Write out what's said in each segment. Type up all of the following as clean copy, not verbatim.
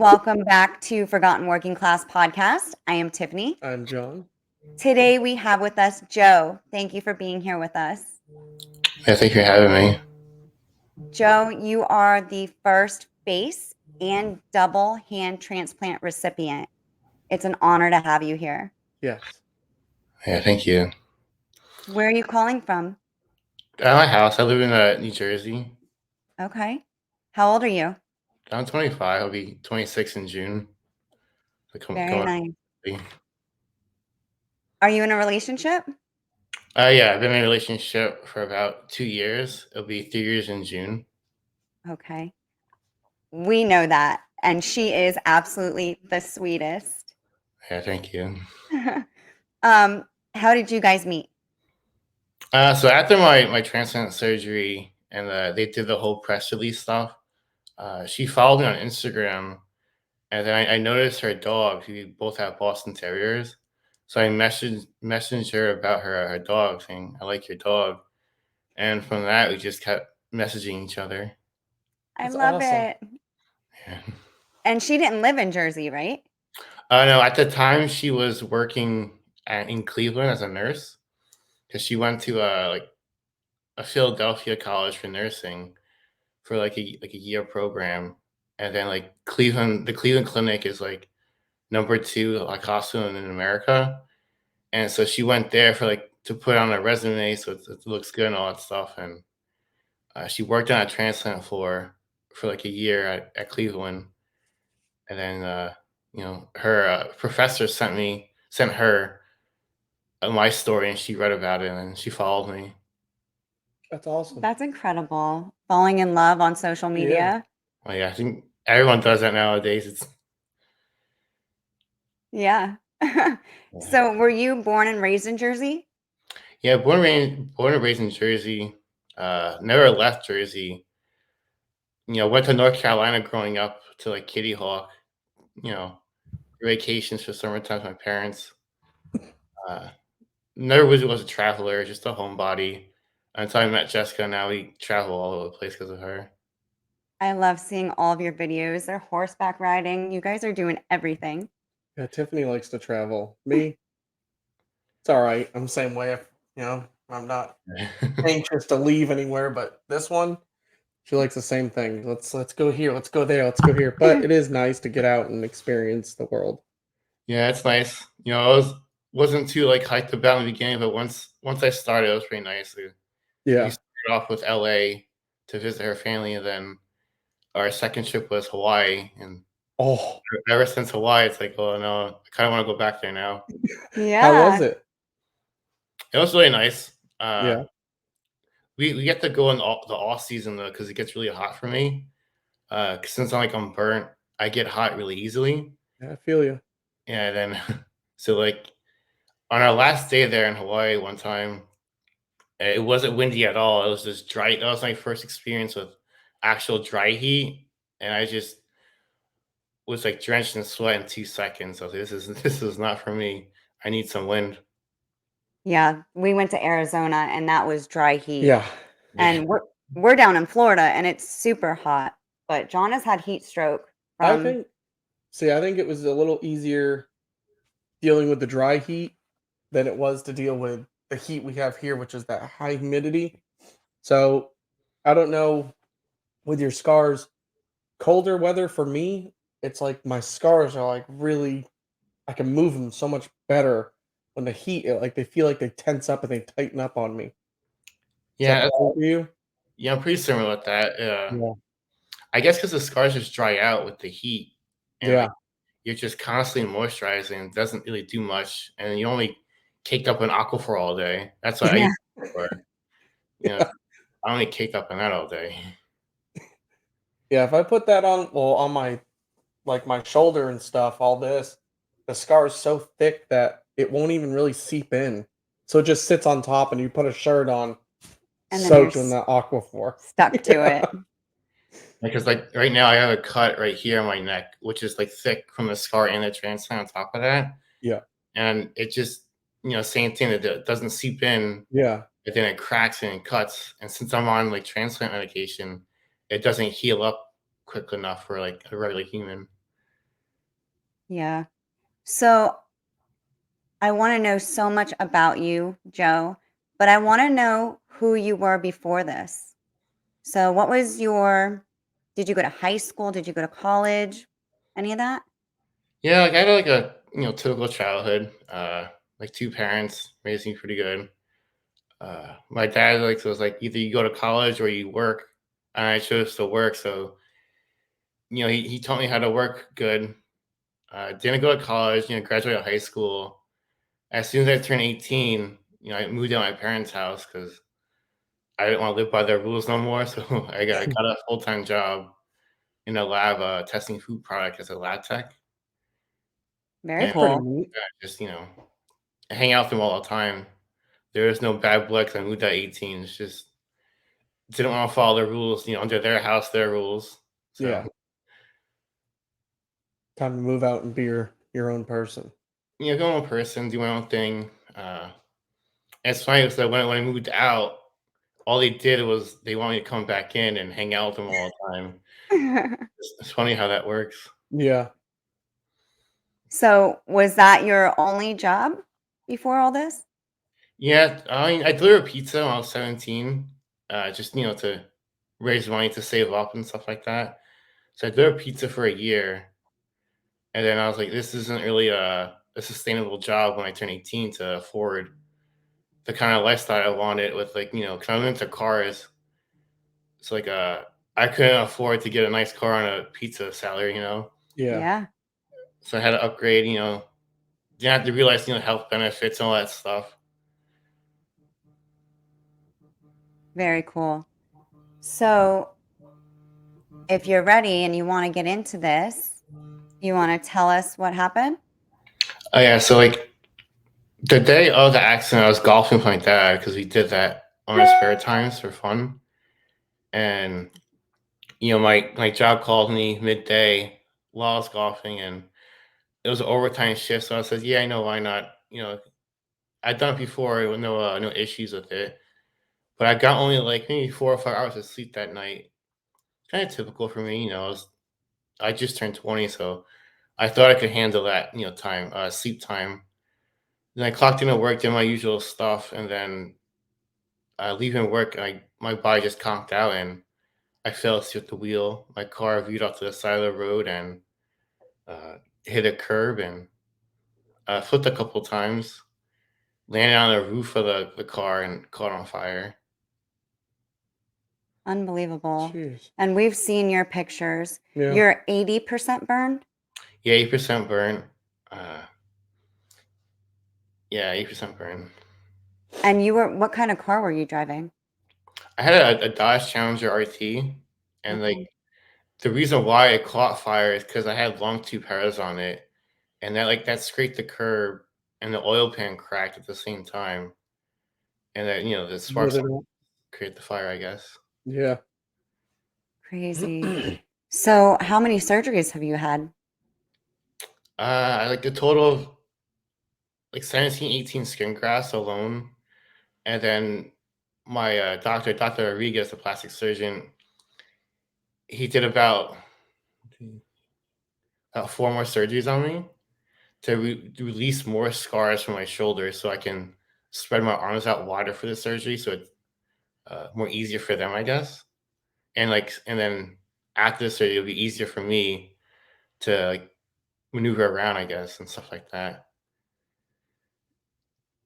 Welcome back to Forgotten Working Class Podcast. I am Tiffany. I'm John. Today we have with us Joe. Thank you for being here with us. Yeah, thank you for having me. Joe, you are the first base and double hand transplant recipient. It's an honor to have you here. Yes. Yeah, thank you. Where are you calling from? At my house, I live in New Jersey. Okay. How old are you? I'm 25. I'll be 26 in June. Very nice. Yeah, Are you in a relationship? I've been in a relationship for about 2 years. It'll be 3 years in June. Okay. We know that. And she is absolutely the sweetest. Yeah, thank you. How did you guys meet? So after my transplant surgery and they did the whole press release stuff, she followed me on Instagram, and then I noticed her dog. We both have Boston Terriers. So I messaged her about her dog, saying, "I like your dog." And from that, we just kept messaging each other. I That's love awesome. it. Yeah. And she didn't live in Jersey, right? No, at the time she was working in Cleveland as a nurse because she went to like a Philadelphia college for nursing for like a year program, and then like the Cleveland Clinic is like number two like hospital in America, and so she went there for like to put on a resume so it looks good and all that stuff, and she worked on a transplant floor for like a year at Cleveland. And then her professor sent her my story, and she read about it, and she followed me. That's awesome. That's incredible. Falling in love on social Yeah. media. Oh yeah, I think everyone does that nowadays. It's Yeah. So were you born and raised in Jersey? yeah, born and raised in Jersey. Never left Jersey. Went to North Carolina growing up to like Kitty Hawk. You know, vacations for summertime with my parents. Uh, Never was a traveler, just a homebody. Until I met Jessica, now we travel all over the place because of her. I love seeing all of your videos. They're horseback riding. You guys are doing everything. Yeah, Tiffany likes to travel. Me, it's all right. I'm the same way. I'm not anxious to leave anywhere, but this one, she likes the same thing. Let's go here. Let's go there. Let's go here. But it is nice to get out and experience the world. Yeah, it's nice. Wasn't too like hyped about in the beginning, but once I started, it was pretty nice. We Yeah. started off with LA to visit her family, and then our second trip was Hawaii. And Oh, ever since Hawaii, it's like, oh no, I kind of want to go back there now. how was Yeah. it? It was really nice. Uh, Yeah. we get to go in the off season though, because it gets really hot for me. 'Cause since I'm burnt, I get hot really easily. Yeah, I feel you. And then so like on our last day there in Hawaii one time, it wasn't windy at all. It was just dry. That was my first experience with actual dry heat, and I just was like drenched in sweat in 2 seconds. I was like, this is not for me. I need some wind. Yeah. We went to Arizona and that was dry heat. Yeah. Yeah, And we're down in Florida and it's super hot. But John has had heat stroke I from think, I think it was a little easier dealing with the dry heat than it was to deal with the heat we have here, which is that high humidity. So I don't know with your scars, colder weather for me, it's like my scars are like really, I can move them so much better when the heat, like they feel like they tense up and they tighten up on me. Is that yeah, the same for you? yeah. I'm pretty similar with that. Yeah. I guess because the scars just dry out with the heat, and like Yeah. you're just constantly moisturizing. It doesn't really do much, and you only caked up in Aquaphor all day. That's what I yeah. use it for. You know, Yeah. I only caked up in that all day. Yeah. If I put that on, well, on my, like my shoulder and stuff, all this, the scar is so thick that it won't even really seep in. So it just sits on top and you put a shirt on And then you're soaked in that Aquaphor. stuck to it. Because like right now, I have a cut right here on my neck, which is like thick from the scar and the transplant on top of that, Yeah. and it just same thing that it doesn't seep in, Yeah. but then it cracks and it cuts. And since I'm on like transplant medication, it doesn't heal up quick enough for like a regular human. Yeah. So I want to know so much about you, Joe, but I want to know who you were before this. So, what was did you go to high school? Did you go to college? Any of that? Yeah, like I had like a typical childhood. Like two parents raised me pretty good. My dad like was like either you go to college or you work, and I chose to work. So he taught me how to work good. Didn't go to college. Graduated high school. As soon as I turned 18, I moved out of my parents' house because I didn't want to live by their rules no more. So I got a full time job in a lab testing food product as a lab tech, Very and That's pretty cool. neat. just hang out with them all the time. There is no bad blood 'cause I moved at 18. It's just didn't want to follow the rules, under their house, their rules. So, Yeah. Time to move out and be your own person. go in person, do my own thing. It's funny because when I moved out, all they did was they wanted me to come back in and hang out with them all the time. It's funny how that works. Yeah. So, was that your only job before all this? Yeah, I mean, I delivered pizza when I was 17, just to raise money to save up and stuff like that. So I delivered pizza for a year, and then I was like, this isn't really a sustainable job when I turn 18 to afford the kind of lifestyle I wanted with like, because I'm into cars. It's like I couldn't afford to get a nice car on a pizza salary. Yeah. Yeah, So I had to upgrade, you have to realize, health benefits and all that stuff. very cool. So, if you're ready and you want to get into this, you want to tell us what happened? Oh yeah, so like the day of the accident, I was golfing with my dad because we did that on our spare times for fun. And my job called me midday while I was golfing, and it was an overtime shift. So I said, "Yeah, I know, why not?" I'd done it before with no issues with it. But I got only like maybe 4 or 5 hours of sleep that night. Kind of typical for me. I just turned 20, so I thought I could handle that time sleep time. Then I clocked in at work, did my usual stuff, and then leaving work, my body just conked out, and I fell asleep at the wheel. My car veered off to the side of the road and uh, hit a curb and flipped a couple times. Landed on the roof of the car and caught on fire. Unbelievable. Jeez. And we've seen your pictures. Yeah. You're 80% burned, Yeah, 8% burn. Uh, yeah, 8% burn. and what kind of car were you driving? I had a Dodge Challenger RT, and like Okay. the reason why it caught fire is because I had long tube tires on it, and that scraped the curb, and the oil pan cracked at the same time, and that the sparks Lit it up. create the fire, I guess. Yeah. Crazy. So, how many surgeries have you had? I like a total of like 17, 18 skin grafts alone, and then my Dr. Rodriguez, the plastic surgeon, he did about 4 more surgeries on me to release more scars from my shoulders, so I can spread my arms out wider for the surgery, so it's more easier for them, I guess. And then after the surgery, it'll be easier for me to like maneuver around, I guess, and stuff like that.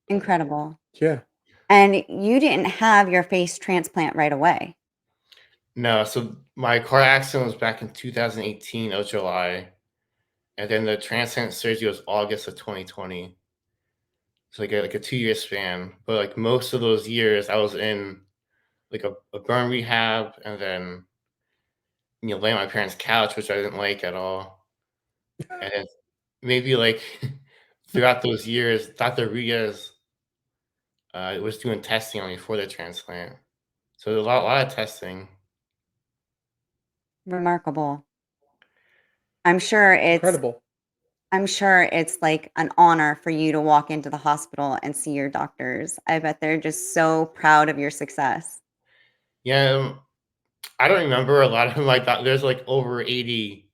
Incredible. Yeah. And you didn't have your face transplant right away. No, so my car accident was back in 2018 of July, and then the transplant surgery was August of 2020. So like a 2 year span. But like most of those years, I was in like a burn rehab, and then laying on my parents' couch, which I didn't like at all. And then maybe like throughout those years, Dr. Rios was doing testing on me for the transplant. So there's a lot of testing. Remarkable. I'm sure it's Incredible. I'm sure it's like an honor for you to walk into the hospital and see your doctors. I bet they're just so proud of your success. Yeah, I don't remember a lot of my there's like over 80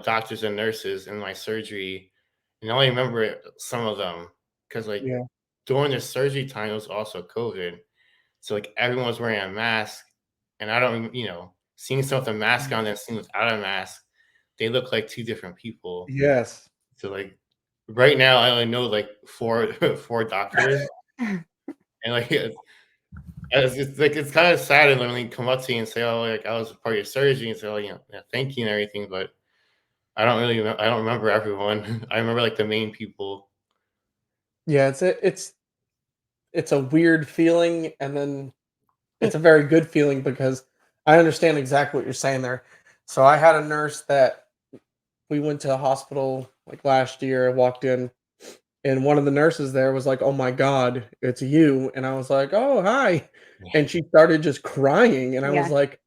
doctors and nurses in my surgery, and I only remember some of them because like Yeah. during the surgery time it was also COVID, so like everyone was wearing a mask, and I don't, seeing some with a mask on and seeing without a mask, they look like two different people. Yes. So like right now, I only know like four four doctors, and like it's kind of sad and when they come up to you and say, "Oh, like I was part of your surgery," and say, "Oh, yeah, thank you and everything," but I don't remember everyone. I remember like the main people. Yeah, it's a weird feeling, and then it's a very good feeling because I understand exactly what you're saying there. So I had a nurse that we went to the hospital like last year. I walked in, and one of the nurses there was like, "Oh my god, it's you!" And I was like, "Oh, hi!" And she started just crying, and I was Yeah. like,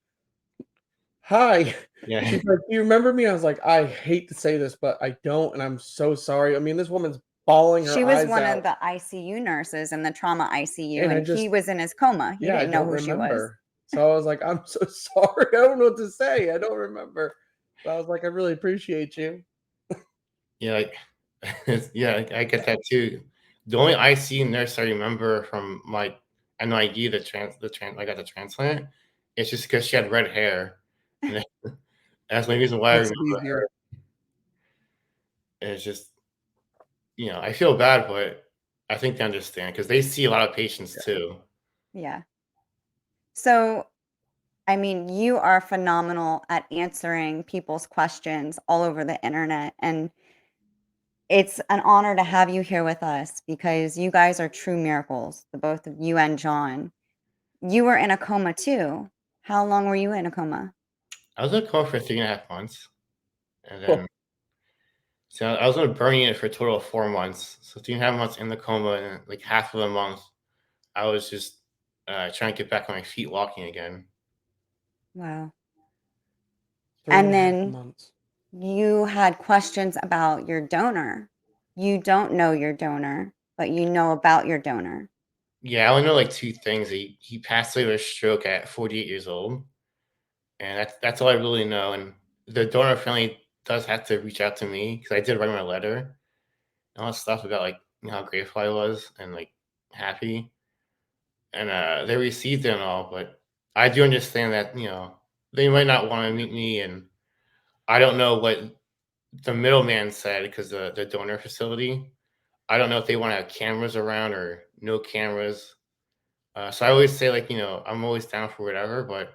"Hi." Yeah, She's like, "Do you remember me?" I was like, "I hate to say this, but I don't, and I'm so sorry." I mean, this woman's bawling her She was eyes one of out, the ICU nurses in the trauma ICU, and I and just he was in his coma. He yeah, I didn't know don't who she was. remember. So I was like, "I'm so sorry. I don't know what to say. I don't remember." But I was like, "I really appreciate you." yeah, like, yeah, I get that too. The only IC nurse I remember from my NID, I got the transplant. It's just because she had red hair, and that's the only reason why I Makes remember it easier. her. And it's just, I feel bad, but I think they understand because they see a lot of patients Yeah. too. Yeah. So, I mean, you are phenomenal at answering people's questions all over the internet, and it's an honor to have you here with us because you guys are true miracles, the both of you and John. You were in a coma too. How long were you in a coma? I was in a coma for 3.5 months, and then Cool. so I was in a burn unit for a total of 4 months. So 3.5 months in the coma, and like half of a month, I was just trying to get back on my feet, walking again. Wow. Three and And a half then months. you had questions about your donor. You don't know your donor, but you know about your donor. Yeah, I only know like two things. He passed away with a stroke at 48 years old, and that's all I really know. And the donor family does have to reach out to me because I did write my letter and all that stuff about like how grateful I was and like happy, and they received it and all. But I do understand that they might not want to meet me, and I don't know what the middleman said because the donor facility. I don't know if they want to have cameras around or no cameras. So I always say like I'm always down for whatever, but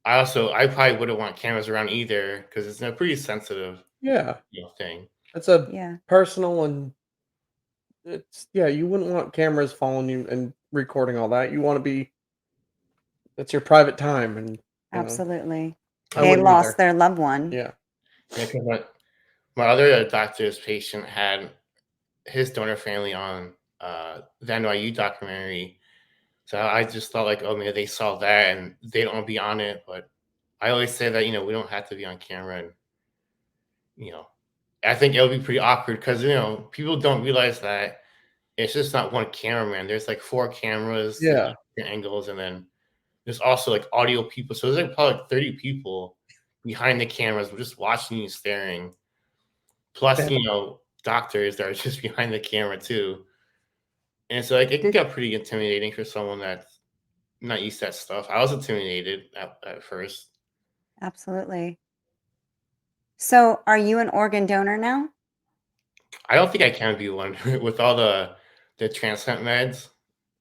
I probably wouldn't want cameras around either because it's a pretty sensitive Yeah. thing. It's a Yeah, personal and it's yeah, you wouldn't want cameras following you and recording all that. You wanna be it's your private time and, you know, absolutely. I Yeah, They wouldn't lost either. their loved one. Yeah. yeah. Because my other doctor's patient had his donor family on the NYU documentary, so I just thought like, oh, maybe they saw that and they don't want to be on it. But I always say that we don't have to be on camera, and you know, I think it'll be pretty awkward because people don't realize that it's just not one cameraman. There's like four cameras, like Yeah. different angles, and then there's also like audio people. So there's like probably like 30 people behind the cameras just watching you staring. Plus, Yeah. doctors that are just behind the camera too. And so like it can get pretty intimidating for someone that's not used to that stuff. I was intimidated at first. Absolutely. So, are you an organ donor now? I don't think I can be one with all the transplant meds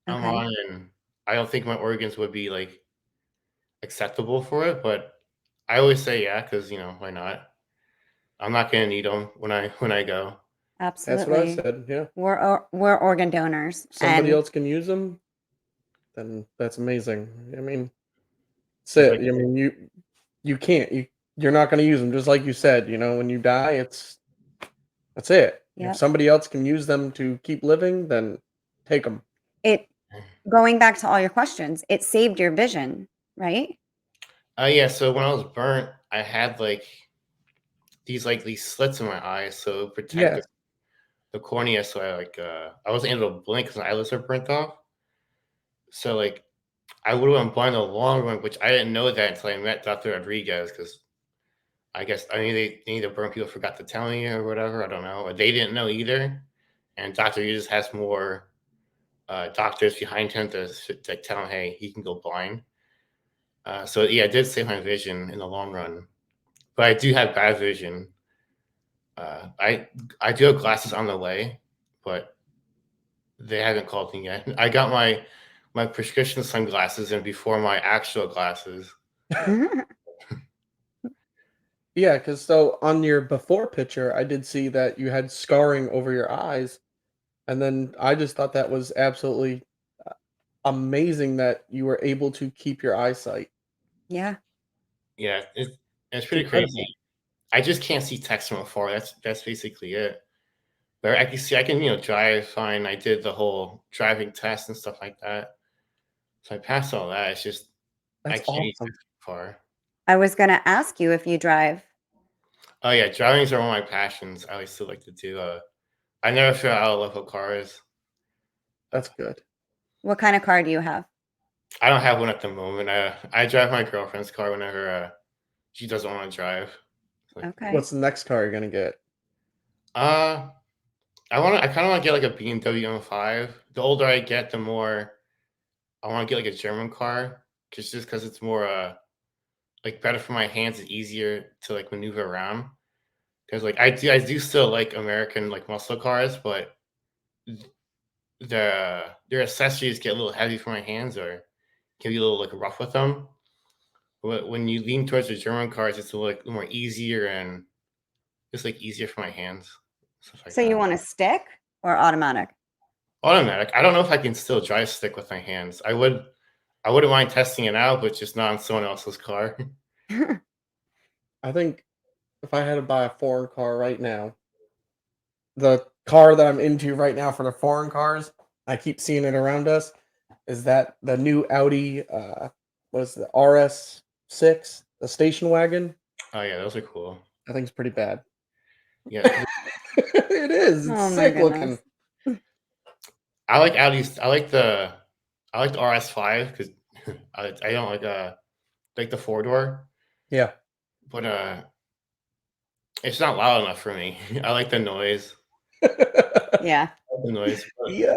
I'm Okay, on, and I don't think my organs would be like acceptable for it. But I always say yeah, because why not? I'm not gonna need them when I go. That's what I absolutely. said, yeah. We're organ donors, Somebody and else can use them, then that's amazing. I mean, that's Because it. like I mean, you can't. You're not gonna use them just like you said, when you die, that's it. If yep. somebody else can use them to keep living, then take them. It Going back to all your questions, it saved your vision, right? yeah, so when I was burnt, I had these slits in my eyes, so it protected Yes. the cornea. So I wasn't able to blink because my eyelids are burnt off. So like I would have been blind a long run, which I didn't know that until I met Dr. Rodriguez because I guess any of the burn people forgot to tell me or whatever. I don't know, or they didn't know either. And Doctor Hughes has more doctors behind him to tell him, hey, he can go blind. So yeah, it did save my vision in the long run, but I do have bad vision. Uh, I I do have glasses on the way, but they haven't called me yet. I got my prescription sunglasses and before my actual glasses. Yeah, because so on your before picture, I did see that you had scarring over your eyes, and then I just thought that was absolutely uh, amazing that you were able to keep your eyesight. Yeah. Yeah, it's It's pretty crazy. incredible. I just can't see text from afar. That's basically it. But I can see I can drive fine. I did the whole driving test and stuff like that. So I passed all that. It's just I That's can't see awesome. text from afar. I was gonna ask you if you drive. Oh yeah, drivings are one of my passions. I used to like to do. I never feel out of love with cars. That's good. What kind of car do you have? I don't have one at the moment. I drive my girlfriend's car whenever she doesn't want to drive. It's like, Okay. What's the next car you're gonna get? uh, I kind of want to get like a BMW M5. The older I get, the more I want to get like a German car, just because it's more like better for my hands. It's easier to like maneuver around. Because like I do still like American like muscle cars, but their accessories get a little heavy for my hands or can be a little like rough with them. But when you lean towards the German cars, it's a little more easier and just like easier for my hands, stuff like So you that. want a stick or automatic? Automatic. I don't know if I can still drive stick with my hands. I wouldn't mind testing it out, but just not on someone else's car. I think if I had to buy a foreign car right now, the car that I'm into right now for the foreign cars, I keep seeing it around us, is that the new Audi, what is the RS6, the station wagon? Oh yeah, those are cool. I think it's pretty bad. Yeah, It is. It's Oh my sick looking. goodness. I like Audis. I like the RS5 because I don't like the four door, Yeah. but it's not loud enough for me. I like the noise. Yeah. I like the noise. But Yeah.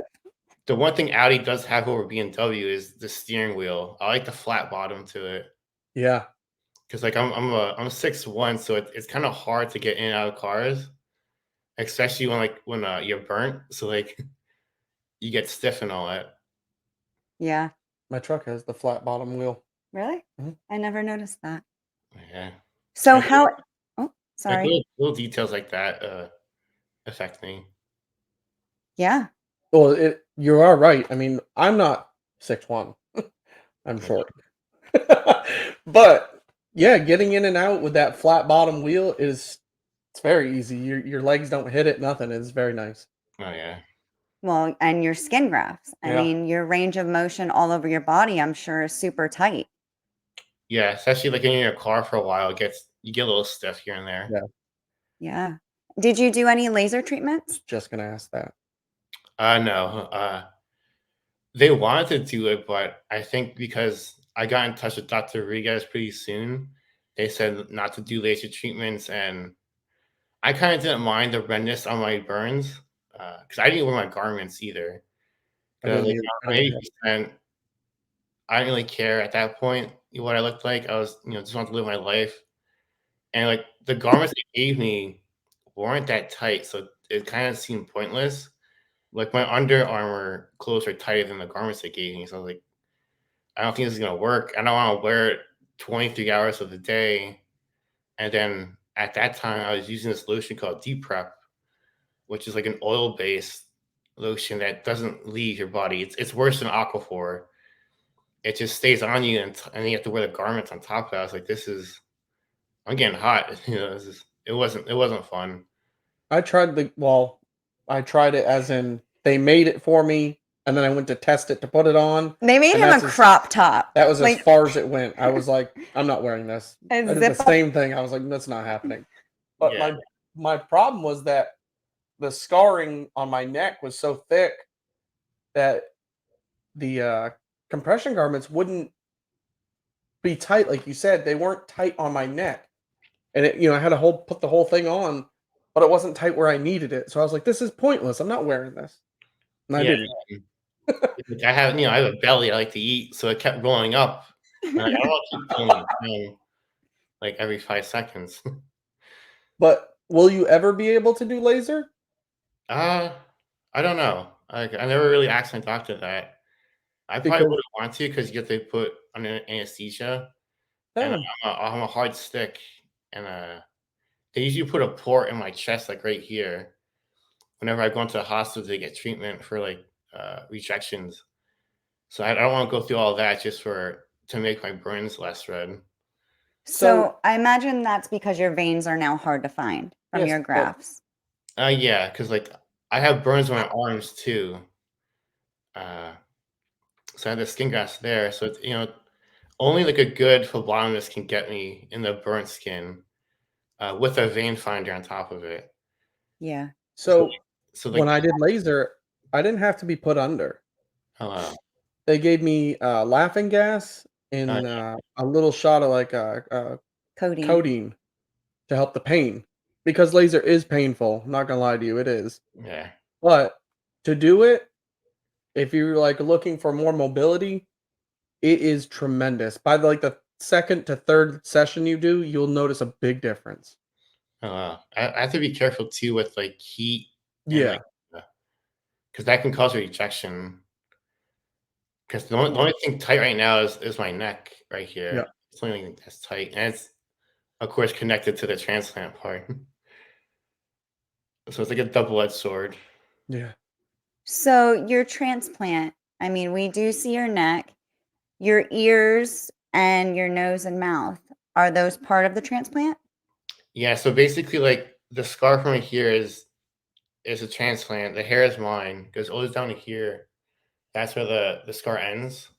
the one thing Audi does have over BMW is the steering wheel. I like the flat bottom to it Yeah. because like I'm 6'1", so it's kind of hard to get in and out of cars, especially when you're burnt. So like you get stiff and all that. Yeah. My truck has the flat bottom wheel. Really? Mhm. I never noticed that. Yeah, So like how Oh, like sorry. little details like that affect me. Yeah. Well, you are right. I mean, I'm not 6'1". I'm Yeah. short. But yeah, getting in and out with that flat bottom wheel is it's very easy. Your legs don't hit it, nothing. It's very nice. Oh yeah. Well, and your skin grafts. I Yeah. mean, your range of motion all over your body, I'm sure, is super tight. Yeah, especially like in your car for a while, you get a little stiff here and there. Yeah. Yeah. Did you do any laser treatments? Was just gonna ask that. No, they wanted to do it, but I think because I got in touch with Dr. Rodriguez pretty soon, they said not to do laser treatments, and I kind of didn't mind the redness on my burns because I didn't wear my garments either. I Because didn't like either. I I'm didn't have 80%, I didn't really care at that point what I looked like. I was just wanted to live my life, and like the garments they gave me weren't that tight, so it kind of seemed pointless. Like my Under Armour clothes are tighter than the garments they gave me, so I was like, I don't think this is gonna work. I don't want to wear it 23 hours of the day. And then at that time, I was using this lotion called Deep Prep, which is like an oil-based lotion that doesn't leave your body. It's worse than Aquaphor. It just stays on you, and then you have to wear the garments on top of it. I was like, I'm getting hot. It wasn't fun. I tried I tried it as in they made it for me, and then I went to test it to put it on, They made and him a crop top. that was as Like far as it went. I was like, I'm not wearing this. I a did the zip up. same thing. I was like, that's not happening. But Yeah, my problem was that the scarring on my neck was so thick that the compression garments wouldn't be tight, like you said. They weren't tight on my neck, and I had to put the whole thing on, but it wasn't tight where I needed it. So I was like, "This is pointless. I'm not wearing this," and I Yeah, didn't. like, I have a belly, I like to eat, so it kept rolling up. I'm like, I don't wanna keep feeling it down, like, every 5 seconds. But will you ever be able to do laser? Uh, I don't know. Like, I never really asked my doctor that. I probably Because wouldn't want to because you have to put under anesthesia, and oh, I'm a hard stick, and, they usually put a port in my chest, like, right here, whenever I go into the hospital to get treatment for, like, rejections. So I don't wanna go through all that just for to make my burns less red. so So, I imagine that's because your veins are now hard to find from yes, your but grafts. Yeah, because like, I have burns on my arms too, uh, so I have the skin grafts there, so it's, only, like, a good phlebotomist can get me in the burnt skin, with a vein finder on top of it. Yeah. So so so, when like I did laser, I didn't have to be put under. oh, wow. They gave me laughing gas Uh, and a little shot of like Codeine. codeine to help the pain because laser is painful. I'm not gonna lie to you, it is. yeah. But to do it, if you're like looking for more mobility, it is tremendous. By the second to third session you do, you'll notice a big difference. Oh, wow. I have to be careful too with, like, heat and, Yeah, like, because that can cause a rejection. Because the yeah, only thing tight right now is my neck right yeah, here. It's the only thing that's tight, and it's, of course, connected to the transplant part. So it's like a double-edged sword. yeah. So, your transplant, I mean, we do see your neck, your ears, and your nose and mouth. Are those part of the transplant? Yeah, so basically, like, the scar from right here is a transplant. The hair is mine, goes all the way down to here. That's where the scar ends.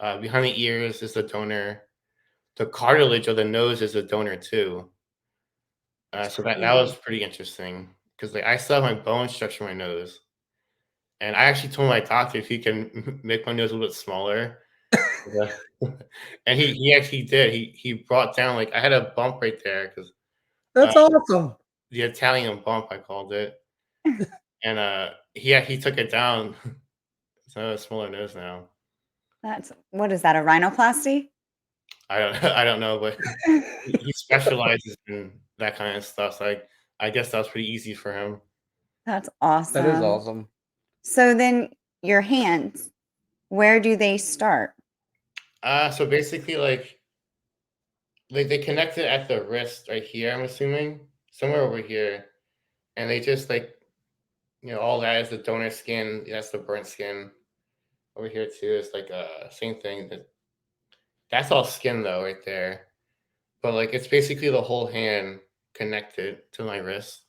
Behind the ears is the donor. The cartilage of the nose is a donor too. It's So that was crazy. pretty interesting because, like, I still have my bone structure in my nose, and I actually told my doctor if he can make my nose a little bit smaller. Yeah. And he actually did. He brought down, like, I had a bump right there because That's awesome. the Italian bump, I called it, and, he took it down, so I have a smaller nose now. That's what is that, a rhinoplasty? I don't know, but he specializes in that kind of stuff, so I guess that was pretty easy for him. That's That is awesome. awesome. So then your hands, where do they start? So basically, like, they connected at the wrist right here, I'm assuming, somewhere over here, and they just, like, all that is the donor skin, that's the burnt skin. Over here too is, like, same thing, that's all skin though right there, but, like, it's basically the whole hand connected to my wrist.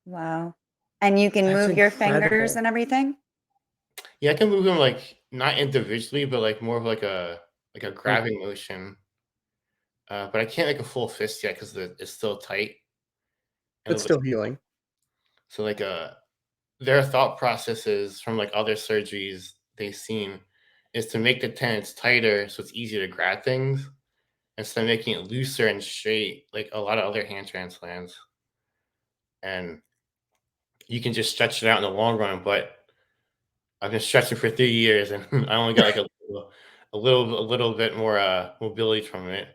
Wow. And you can That's move your fingers incredible. and everything? Yeah, I can move them, like, not individually, but, like, more of like a Like grabbing motion, but I can't make a full fist yet because it's still tight and a it's little bit still healing. so, like, their thought processes from, like, other surgeries they've seen is to make the tendons tighter so it's easier to grab things instead of making it looser and straight like a lot of other hand transplants, and you can just stretch it out in the long run, but I've been stretching for 3 years, and I only got, like, a little bit more, mobility from it.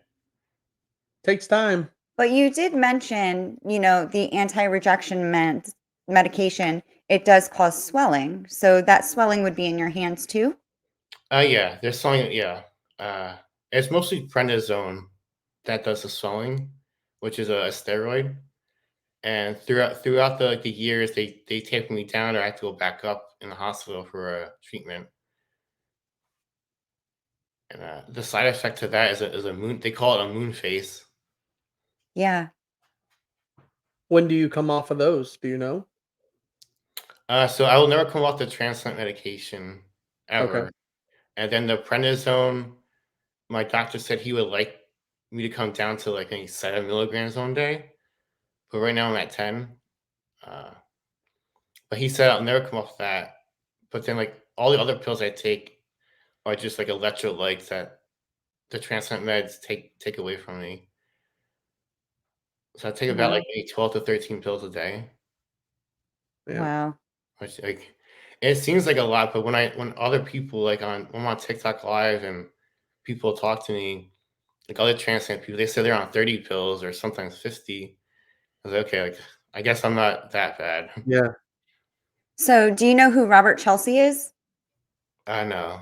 Takes time. But you did mention, the anti-rejection medication, it does cause swelling. So that swelling would be in your hands too? Yeah, there's swelling, yeah, it's mostly prednisone that does the swelling, which is a steroid, and throughout the years, they tapered me down or I had to go back up in the hospital for, treatment, and, the side effect to that is a moon they call it a moon face. Yeah. When do you come off of those? Do you know? So I will never come off the transplant medication Okay. ever. And then the prednisone, my doctor said he would like me to come down to like maybe 7 milligrams one day, but right now I'm at 10. Uh, but he said I'll never come off that. But then like all the other pills I take are just like electrolytes that the transplant meds take away from me. So I take about Wow. like maybe 12 to 13 pills a day, Yeah. Wow. which like it seems like a lot, but when other people like when I'm on TikTok live and people talk to me, like other transplant people, they say they're on 30 pills or sometimes 50. I was like, okay, like I guess I'm not that bad. Yeah. So, do you know who Robert Chelsea is? I know.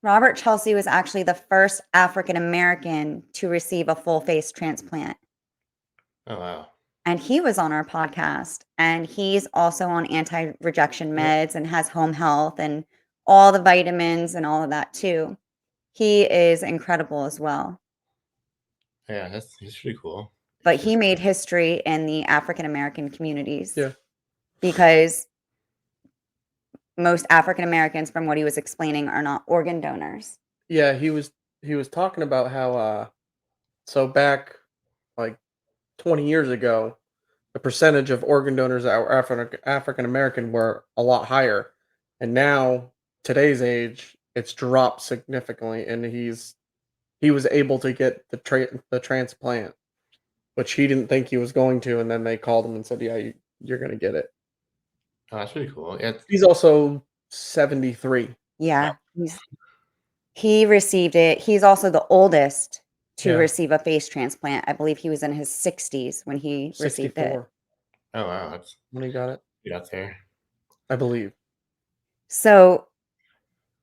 Robert Chelsea was actually the first African American to receive a full face transplant. Oh wow. And he was on our podcast, and he's also on anti-rejection Yep. meds and has home health and all the vitamins and all of that too. He is incredible as well. Yeah, that's pretty cool. But It's he just made history in the African American communities Yeah. because most African Americans, from what he was explaining, are not organ donors. Yeah, he was talking about how so back like 20 years ago, the percentage of organ donors that were African American were a lot higher. And now, today's age, it's dropped significantly, and he was able to get the transplant, which he didn't think he was going to, and then they called him and said, "Yeah, you're going to get it." oh, that's pretty cool. Yeah. He's also 73. Yeah, he received it. He's also the oldest to Yeah, receive a face transplant. I believe he was in his 60s when he received it. 64 Oh wow, that's when he got it, good out there. I believe. So,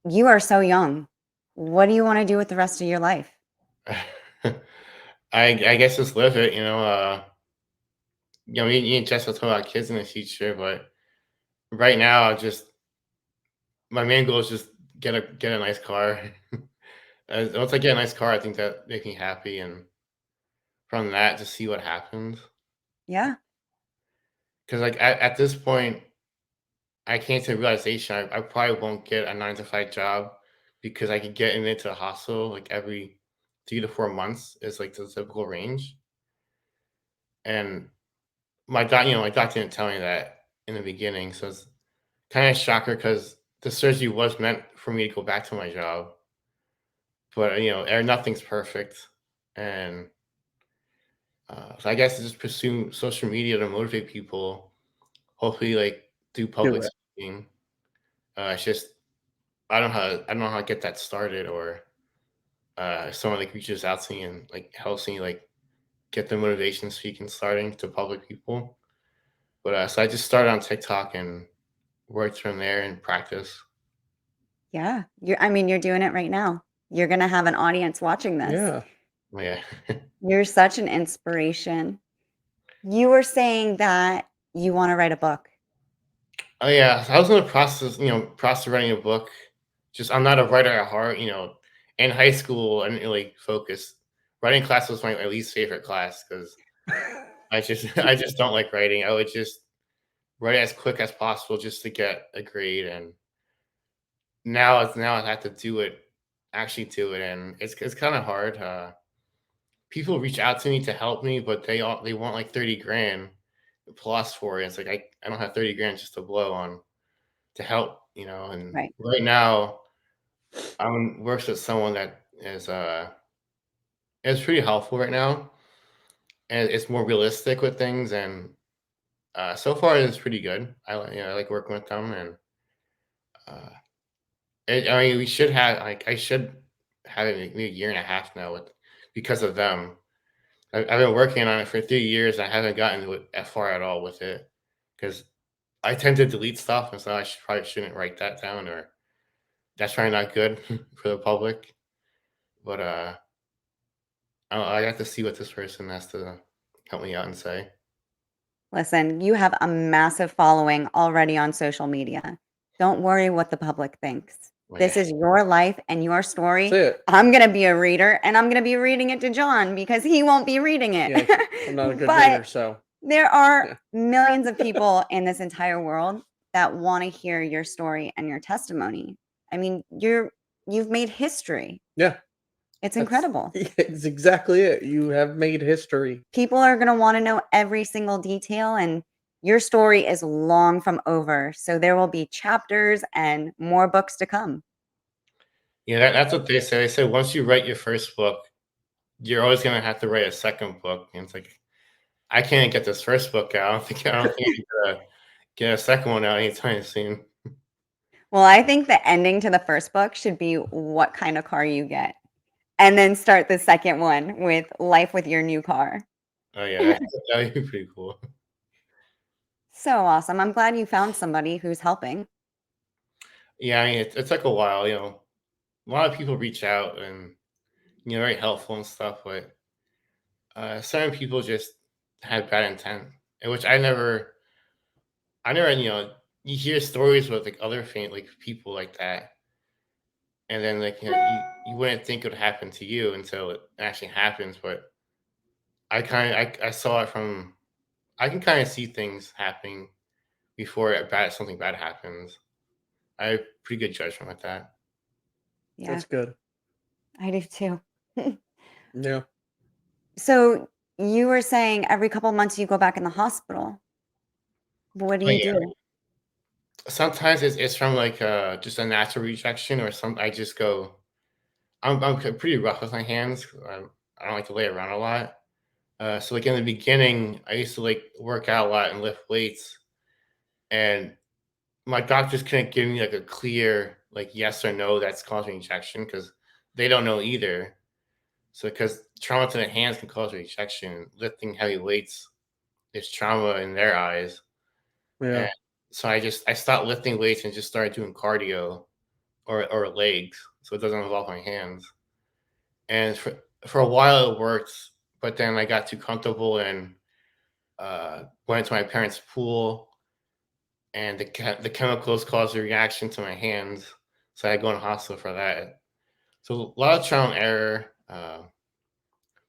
you are so young. What do you wanna do with the rest of your life? I guess just live it, me and Jess will talk about kids in the future, but right now, just my main goal is just get a nice car. Once I get a nice car, I think that make me happy, and from that, just see what happens. Yeah, Because like at this point, I came to the realization I probably won't get a 9 to 5 job because I could get into a hospital like every 3 to 4 months is like the typical range. And my doctor didn't tell me that in the beginning, so it's kind of shocker because the surgery was meant for me to go back to my job, but nothing's perfect, and so I guess just pursue social media to motivate people. Hopefully, like do Do public it. speaking. It's just I don't know how to get that started, or if someone like reaches out to me and like helps me like get the motivation speaking starting to public people. But so I just started on TikTok and worked from there and practice. yeah. You're doing it right now. You're gonna have an audience watching this. Yeah. Yeah. You're such an inspiration. You were saying that you wanna write a book. Oh yeah, so I was in the process of writing a book. Just I'm not a writer at heart. In high school, I didn't really focus. Writing class was my least favorite class because I just I just don't like writing. I would just write as quick as possible just to get a grade. And now I have to do it, actually do it, and it's kind of hard. People reach out to me to help me, but they want like 30 grand plus for it. It's like I don't have 30 grand just to blow on to help, and Right. right now I'm works with someone that is pretty helpful right now, and it's more realistic with things, and so far it's pretty good. I like working with them, and uh, I mean we should have like I should have it maybe a year and a half now with because of them. I've been working on it for 3 years. I haven't gotten to it that far at all with it because I tend to delete stuff, and so probably shouldn't write that down, or that's probably not good for the public. But I have to see what this person has to help me out and say. Listen, you have a massive following already on social media. Don't worry what the public thinks. Well, This yeah, is your life and your That's story. it. I'm gonna be a reader, and I'm gonna be reading it to John because he won't be reading it. Yeah, I'm not a good But reader, so there are yeah. millions of people in this entire world that wanna hear your story and your testimony. I mean, you've made history. Yeah, It's that's incredible. it's exactly it. You have made history. People are gonna wanna know every single detail, and your story is long from over, so there will be chapters and more books to come. yeah, that's what they say. They say once you write your first book, you're always gonna have to write a second book, and it's like I can't get this first book out. I don't think I'm gonna get a second one out anytime soon. Well, I think the ending to the first book should be what kind of car you get, and then start the second one with life with your new car. Oh yeah, that'd be pretty cool. So awesome. I'm glad you found somebody who's helping. Yeah, I mean it took a while. A lot of people reach out and very helpful and stuff, but certain people just had bad intent, which I never, you hear stories with like other like people like that, and then like you wouldn't think it would happen to you until it actually happens. But I saw it from I can kind of see things happening before something bad happens. I have pretty good judgment with that. Yeah, That's good. I do too. Yeah. So you were saying every couple months you go back in the hospital. What do Oh you yeah, do? sometimes it's from like just a natural rejection or some. I just go. I'm pretty rough with my hands. I don't like to lay around a lot. So like in the beginning, I used to like work out a lot and lift weights, and my doctors couldn't give me like a clear like yes or no that's causing rejection because they don't know either. So because trauma to the hands can cause rejection, lifting heavy weights is trauma in their eyes, and Yeah. so I stopped lifting weights and just started doing cardio or legs, so it doesn't involve my hands. And for a while it worked, but then I got too comfortable and went to my parents' pool, and the chemicals caused a reaction to my hands, so I had to go in the hospital for that. So a lot of trial and error.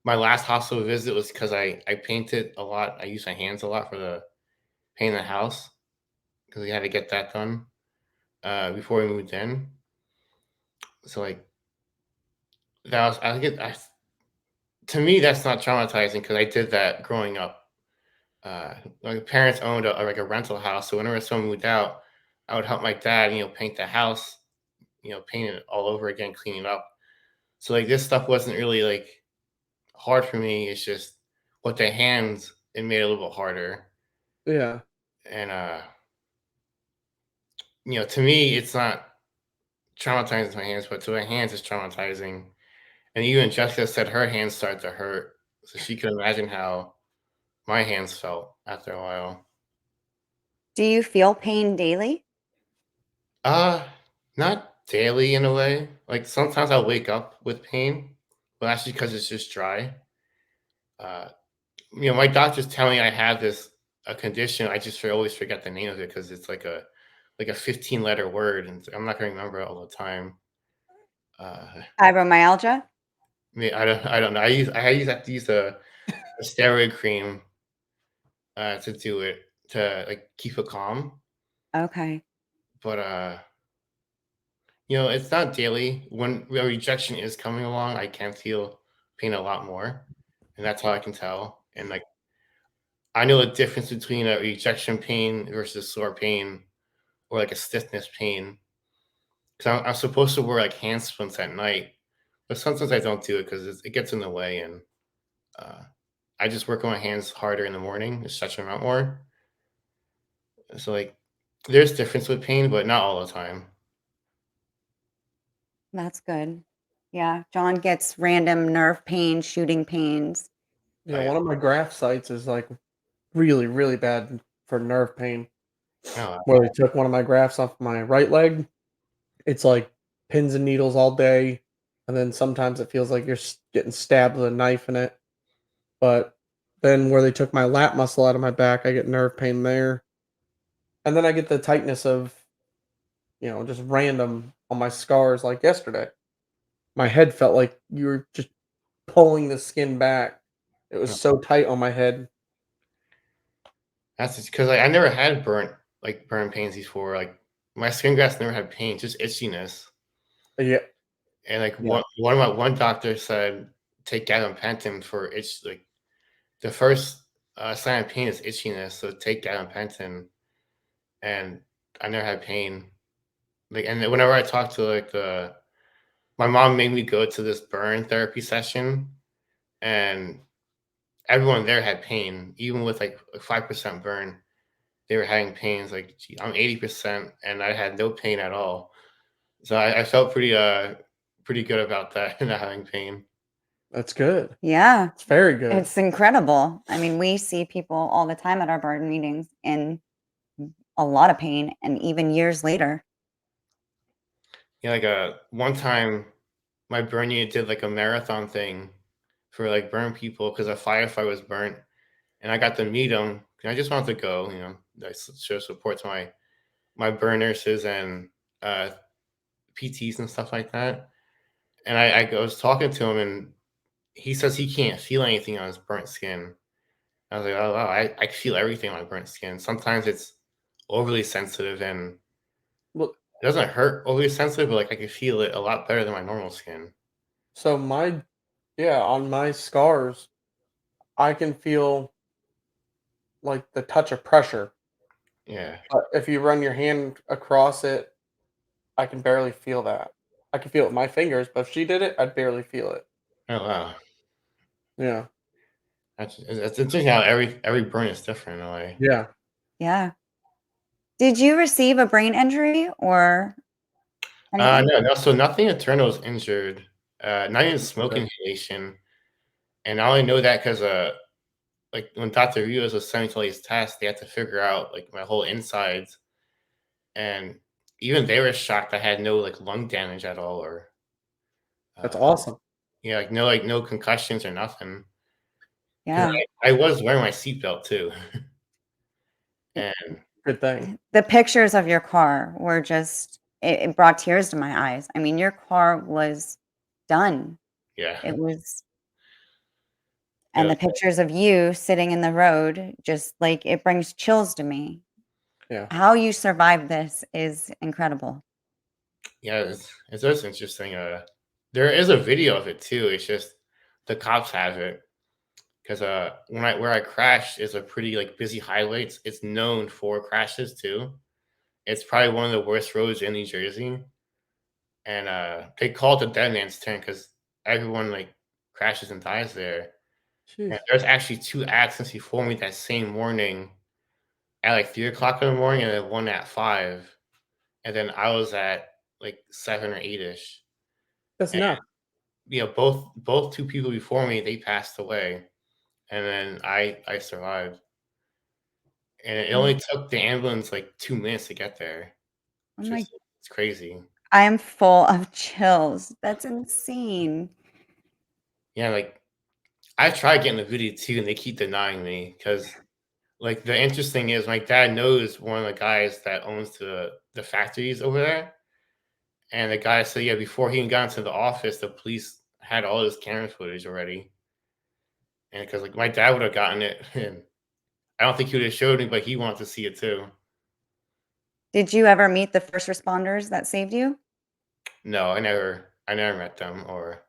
My last hospital visit was because I painted a lot. I used my hands a lot for the paint in the house because we had to get that done before we moved in. So like that was I think to me that's not traumatizing because I did that growing up. My parents owned like a rental house, so whenever someone moved out, I would help my dad, paint the house, paint it all over again, clean it up. So like this stuff wasn't really like hard for me. It's just with the hands, it made it a little bit harder. Yeah. And to me, it's not traumatizing to my hands, but to my hands, it's traumatizing. And even Jessica said her hands started to hurt, so she could imagine how my hands felt after a while. Do you feel pain daily? Uh, Not daily in a way. Like sometimes I'll wake up with pain, but that's because it's just dry. Uh, my doctors tell me I have this a condition. I just always forget the name of it because it's like a 15-letter word, and I'm not gonna remember it all the time. I Fibromyalgia? mean, I don't know. I have to use a steroid cream to do it to like keep it calm, Okay, but it's not daily. When a rejection is coming along, I can feel pain a lot more, and that's how I can tell. And like I know the difference between a rejection pain versus sore pain or like a stiffness pain. Because I'm supposed to wear like hand splints at night, but sometimes I don't do it because it gets in the way, and uh, I just work on my hands harder in the morning, to stretch them out more. So like, there's difference with pain, but not all the time. that's good. Yeah, John gets random nerve pain, shooting pains. Oh Yeah. yeah, One of my graft sites is like really, really bad for nerve pain. no, Where they took one of my grafts off my right leg. It's like pins and needles all day, and then sometimes it feels like you're getting stabbed with a knife in it. But then where they took my lat muscle out of my back, I get nerve pain there, and then I get the tightness of just random on my scars. Like yesterday, my head felt like you were just pulling the skin back. It was no. so tight on my head. That's because like, I never had burn pains before. Like my skin grafts never had pain, just itchiness. Yeah, And like yeah, one doctor said take gabapentin for itch. Like the first sign of pain is itchiness, so take gabapentin. And I never had pain. Like, and then whenever I talk to like my mom made me go to this burn therapy session, and everyone there had pain, even with like a 5% burn. They were having pains. Like, gee, I'm 80%, and I had no pain at all. So I felt pretty good about that, not having pain. That's good. Yeah, It's very good. it's incredible. I mean, we see people all the time at our burn meetings in a lot of pain, and even years later. Yeah, like one time, my burn unit did like a marathon thing for like burn people because a firefighter was burnt, and I got to meet him. And I just wanted to go, show support to my burn nurses and uh, PTs and stuff like that. And I was talking to him, and he says he can't feel anything on his burnt skin. I was like, oh wow, I feel everything on my burnt skin. Sometimes it's overly sensitive and Well, it doesn't hurt overly sensitive, but like I can feel it a lot better than my normal skin. so on my scars, I can feel like the touch of pressure. Yeah. But if you run your hand across it, I can barely feel that. I can feel it with my fingers, but if she did it, I'd barely feel it. Oh wow. Yeah. It's interesting how every burn is different in a way. Yeah. Yeah. Did you receive a brain injury or anything? No, no. So nothing internal was injured. Not even smoke Okay. inhalation. And I only know that because like when Dr. Rios was sending to all these tests, they had to figure out like my whole insides, and even they were shocked I had no like lung damage at all, or That's uh, awesome. yeah, like no concussions or nothing. Because Yeah. I was wearing my seatbelt too, and Good thing. The pictures of your car were just it brought tears to my eyes. I mean, your car was done. yeah, It was it and was, the pictures of you sitting in the road, just like it brings chills to me. Yeah. How you survived this is incredible. yeah, it's just interesting. There is a video of it too. It's just the cops have it because where I crashed is a pretty like busy highway. It's known for crashes too. It's probably one of the worst roads in New Jersey, and they call it the dead man's turn because everyone like crashes and dies there. And Jeez. there's actually 2 accidents before me that same morning at, like, 3 o'clock in the morning and then one at 5, and then I was at, like, 7 or 8-ish, That's and, nuts. both 2 people before me, they passed away, and then I survived, and it only Mm. took the ambulance, like, 2 minutes to get there, Oh which my is it's crazy. I am full of chills. That's insane. Yeah, like, I tried getting the video too, and they keep denying me because, like, the interesting is my dad knows one of the guys that owns the factories over there. And the guy said, yeah, before he even got into the office, the police had all his camera footage already. And because like my dad would have gotten it, and I don't think he would have showed me, but he wanted to see it too. Did you ever meet the first responders that saved you? No, I never met them, or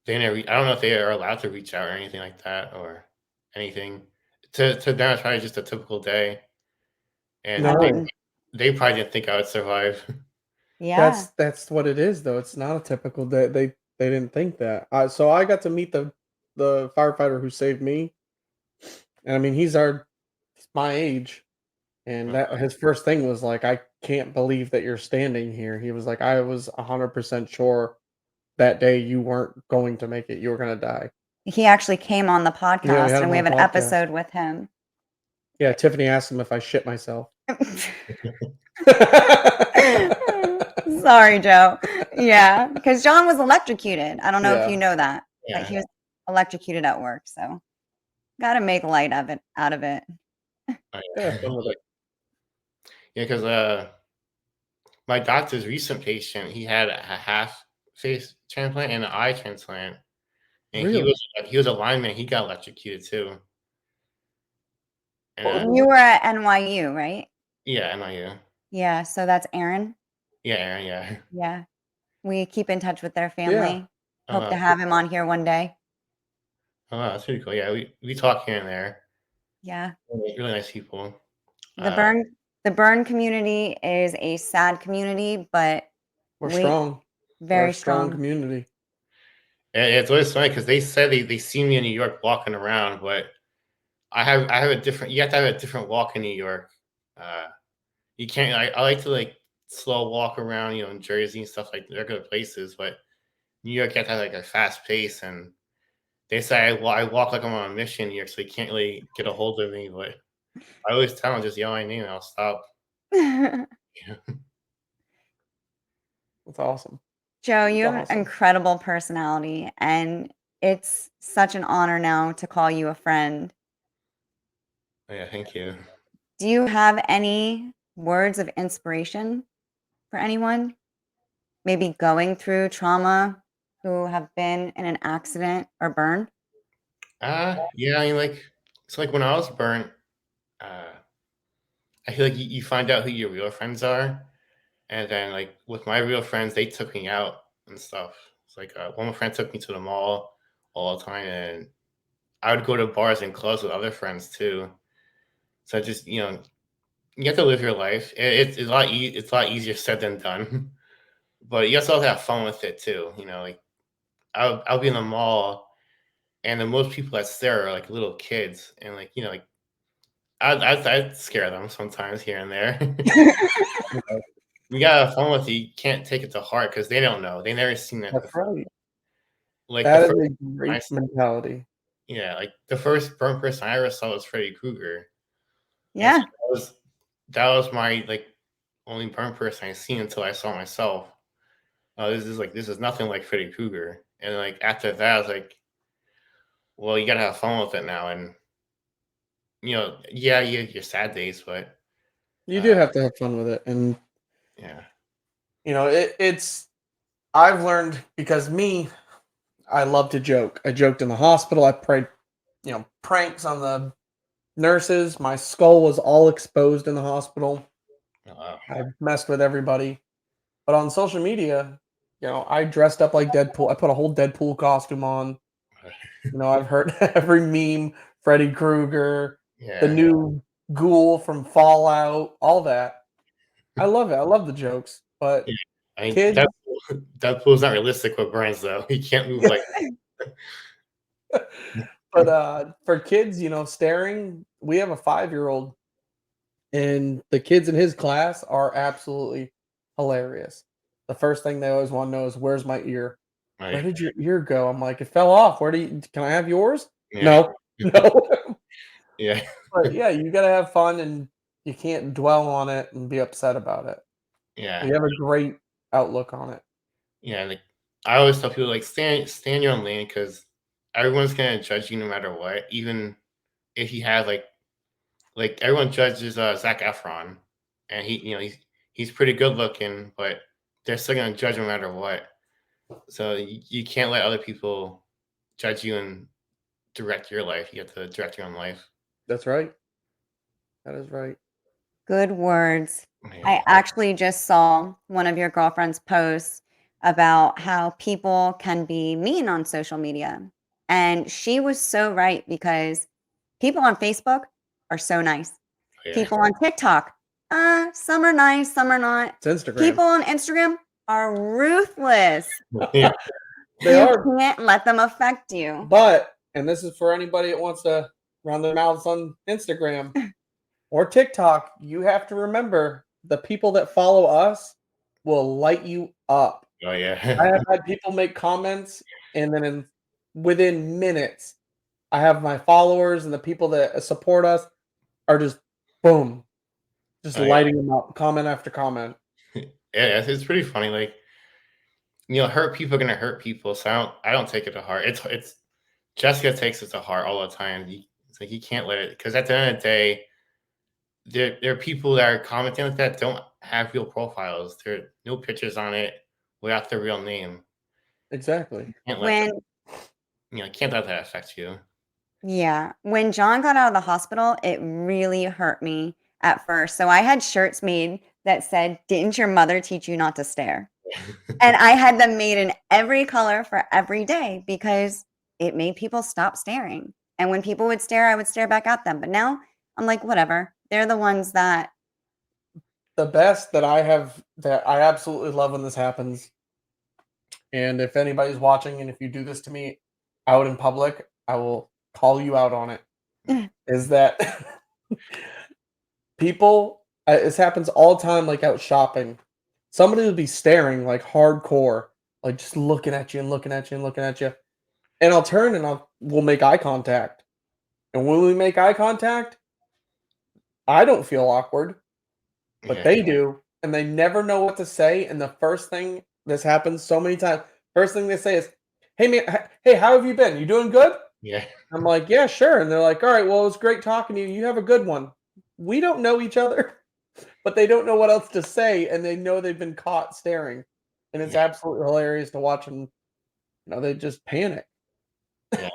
they never. I don't know if they are allowed to reach out or anything like that, or anything. To them, it's probably just a typical day, I and No, wouldn't. they probably didn't think I would survive. Yeah. that's what it is though. It's not a typical day. They didn't think that. So I got to meet the firefighter who saved me, and I mean he's my age, and that his first thing was like, I can't believe that you're standing here. He was like, I was 100% sure that day you weren't going to make it. You were gonna die. He actually came on the Yeah, we podcast, had and him we on have the an podcast. episode with him. Yeah, Tiffany asked him if I shit myself. Sorry, Joe. Yeah, because John was electrocuted. I don't know if you Yeah. know that, but Yeah, he was electrocuted at work, so gotta make light of it out of it. oh, Yeah, yeah, fun with it. yeah. Because my doctor's recent patient, he had a half face transplant and an eye transplant, and he Really? was he was a lineman. He got electrocuted too, and Well, You were at NYU, right? yeah, NIU. Yeah, so that's Aaron. Yeah, Aaron, yeah. Yeah, we keep in touch with their yeah. family. Oh, Hope to wow. have him on here one day. Oh, wow, that's pretty cool. Yeah, we talk here and there. Yeah. Really nice people. The Uh, burn the burn community is a sad community, but We're we strong. We're a very strong strong. community. And it's always funny because they said they see me in New York walking around, but I have a different. You have to have a different walk in New York. Uh, you can't. I like to like slow walk around, in Jersey and stuff like regular places, but New York you have to have like a fast pace, and they say I walk like I'm on a mission here, so you can't really get a hold of me. But I always tell them just yell my name, and I'll stop. That's awesome. Joe, That's you have an awesome. incredible personality, and it's such an honor now to call you a friend. Yeah, thank you. Do you have any words of inspiration for anyone? Maybe going through trauma who have been in an accident or burned? Yeah, I mean, like, it's like when I was burnt, uh, I feel like you find out who your real friends are. And then, like, with my real friends, they took me out and stuff. It's like one of my friends took me to the mall all the time, and I would go to bars and clubs with other friends too. So just, you have to live your life. It's a lot. It's a lot easier said than done, but you also have to have fun with it too. Like I'll be in the mall, and the most people that's there are like little kids, and like like I'd scare them sometimes here and there. You know, you gotta have fun with it. You can't take it to heart because they don't know. They never seen it That's before. right. Like the That is first, a I great mentality. yeah, like the first burnt person I ever saw was Freddy Krueger, and so Yeah. that was my like only burnt person I seen until I saw myself. Oh, this is nothing like Freddy Krueger. And like after that, I was like, well, you gotta have fun with it now. And yeah, you have your sad days, but You do uh, have to have fun with it, and yeah, it's. I've learned because I love to joke. I joked in the hospital. I played, pranks on the nurses. My skull was all exposed in the hospital. uh, I messed with everybody. But on social media, I dressed up like Deadpool. I put a whole Deadpool costume on. I've heard every meme, Freddy Krueger, the yeah, new ghoul from Fallout, all that. I love it. I love the jokes. But yeah. I mean, kids, Deadpool's not realistic with burns though. He can't move like but for kids, staring, we have a 5-year-old, and the kids in his class are absolutely hilarious. The first thing they always want to know is, "Where's my ear? Where like did your ear go?" I'm like, "It fell off. Can I have yours?" yeah, No, no. yeah, But yeah, you gotta have fun, and you can't dwell on it and be upset about it. yeah, You have a great outlook on it. yeah. Like I always tell people, like stand your own lane because everyone's gonna judge you no matter what, even if you have like everyone judges Zac Efron, and he's pretty good looking, but they're still gonna judge him no matter what. So you can't let other people judge you and direct your life. You have to direct your own life. That's right. That is right. Good words. Yeah, I actually just saw one of your girlfriend's posts about how people can be mean on social media. And she was so right because people on Facebook are so nice. yeah, People on TikTok, some are nice, some are not. It's Instagram. People on Instagram are ruthless. yeah, They You are, can't let them affect you. and this is for anybody that wants to run their mouths on Instagram or TikTok, you have to remember the people that follow us will light you up. oh I yeah, have had people make comments, and then within minutes, I have my followers and the people that support us are just boom, just oh yeah. lighting them up, comment after comment. Yeah, it's pretty funny. Like hurt people are gonna hurt people. So I don't take it to heart. It's Jessica takes it to heart all the time. It's like you can't let it because at the end of the day, there are people that are commenting like that don't have real profiles. There are no pictures on it without their real name. Exactly. Can't let that When can't let that affect you. Yeah. When John got out of the hospital, it really hurt me at first. So I had shirts made that said, "Didn't your mother teach you not to stare?" And I had them made in every color for every day because it made people stop staring. And when people would stare, I would stare back at them. But now I'm like, whatever. They're the ones that The best that I have that I absolutely love when this happens And if anybody's watching, and if you do this to me out in public, I will call you out on it. Is that people? This happens all the time, like out shopping. Somebody will be staring like hardcore, like just looking at you and looking at you and looking at you. And I'll turn and we'll make eye contact. And when we make eye contact, I don't feel awkward, but Yeah, they do, and they never know what to say. And the first thing this happens so many times, first thing they say is, "Hey man, hey, how have you been? You doing good?" yeah, I'm like, "Yeah, sure." And they're like, "All right, well, it was great talking to you. You have a good one." We don't know each other, but they don't know what else to say, and they know they've been caught staring, and it's yeah, absolutely hilarious to watch them. They just panic. yeah.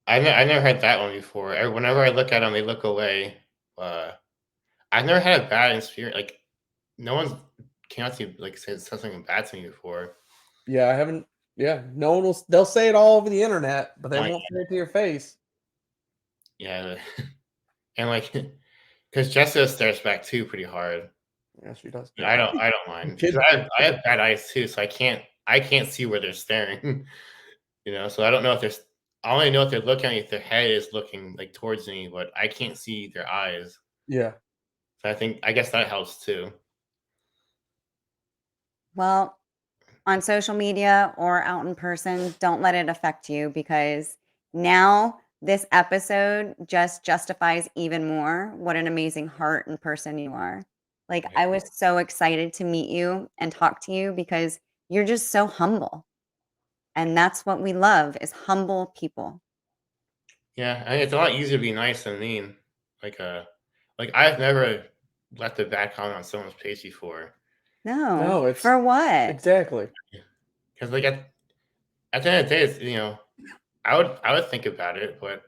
I never had that one before. Whenever I look at them, they look away. Uh, I've never had a bad experience. Like no one's came out to me like said something bad to me before. Yeah, I haven't. Yeah, no one will. They'll say it all over the internet, but they Like won't say it to your face. yeah, and like because Jessica stares back too pretty hard. Yeah, she does And too. I don't mind because Kids do I too. have bad eyes too, so I can't see where they're staring. So I don't know if there's. I only know if they're looking at me if their head is looking like towards me, but I can't see their eyes. Yeah. So I guess that helps too. Well, on social media or out in person, don't let it affect you because now this episode just justifies even more what an amazing heart and person you are. Like, Yeah, I was so excited to meet you and talk to you because you're just so humble. And that's what we love is humble people. yeah. It's a lot easier to be nice than mean. Like I've never left a bad comment on someone's page before. No, No, it's for what? exactly. Because like at the end of the day, it's, I would think about it, but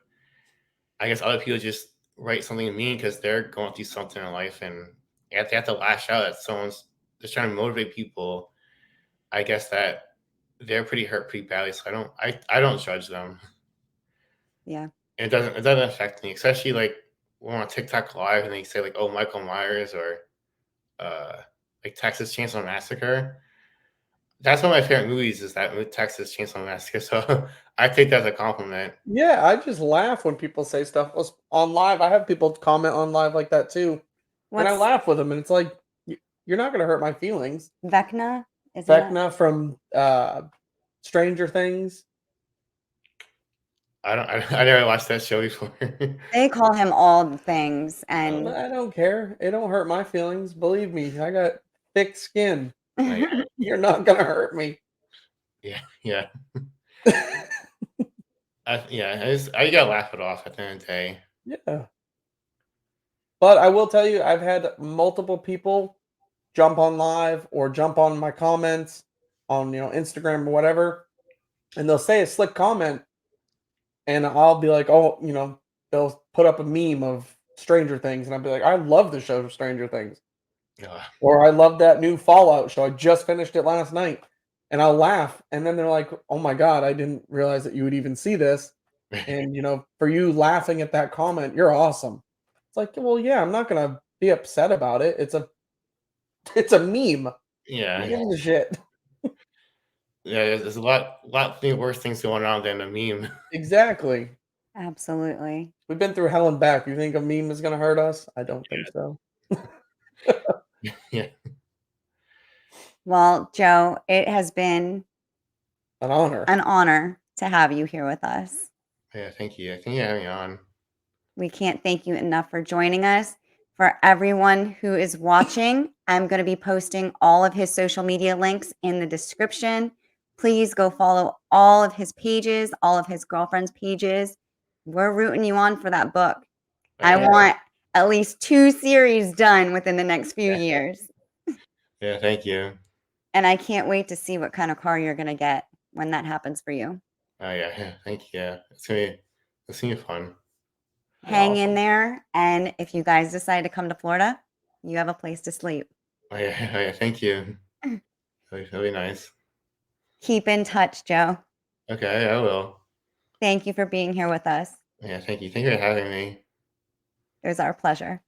I guess other people just write something mean because they're going through something in life and they have to lash out at someone's just trying to motivate people. I guess that they're pretty hurt pretty badly, so I don't judge them. Yeah. It doesn't affect me, especially like when on TikTok live and they say like, "Oh, Michael Myers" or uh, like Texas Chainsaw Massacre. That's one of my favorite movies. Is that Texas Chainsaw Massacre? So I take that as a compliment. Yeah, I just laugh when people say stuff on live. I have people comment on live like that too, and I What's laugh with them. And it's like, you're not gonna hurt my feelings. Vecna? Isn't that? Vecna from Stranger Things. I never watched that show before. They call him all the things. And I don't care. It don't hurt my feelings. Believe me, I got thick skin. Like, You're not gonna hurt me. yeah, yeah, yeah. I gotta laugh it off at the end of the day. Yeah. But I will tell you, I've had multiple people jump on live or jump on my comments on Instagram or whatever, and they'll say a slick comment, and I'll be like, oh, they'll put up a meme of Stranger Things, and I'll be like, I love the show Stranger Things, Ugh. or I love that new Fallout show. I just finished it last night, and I'll laugh, and then they're like, oh my god, I didn't realize that you would even see this, and for you laughing at that comment, you're awesome. It's like, well, yeah, I'm not gonna be upset about it. It's a meme. Who Yeah, gives a shit? yeah. There's a lot worse things going on than a meme. Exactly. Absolutely. We've been through hell and back. You think a meme is gonna hurt us? I don't think so. Yeah, Well, Joe, it has been An honor. an honor to have you here with us. yeah. Thank you. Thank you for having me on. We can't thank you enough for joining us. For everyone who is watching, I'm going to be posting all of his social media links in the description. Please go follow all of his pages, all of his girlfriend's pages. We're rooting you on for that book. I Yeah, want at least 2 series done within the next few years. yeah. Thank you. And I can't wait to see what kind of car you're going to get when that happens for you. Oh yeah, yeah. Thank you. Yeah, it's gonna be fun. Hang in Awesome. there. And if you guys decide to come to Florida, you have a place to sleep. Oh yeah, oh yeah. Thank you. That'll be nice. Keep in touch, Joe. Okay, I will. Thank you for being here with us. Yeah, thank you. Thank you for having me. It was our pleasure.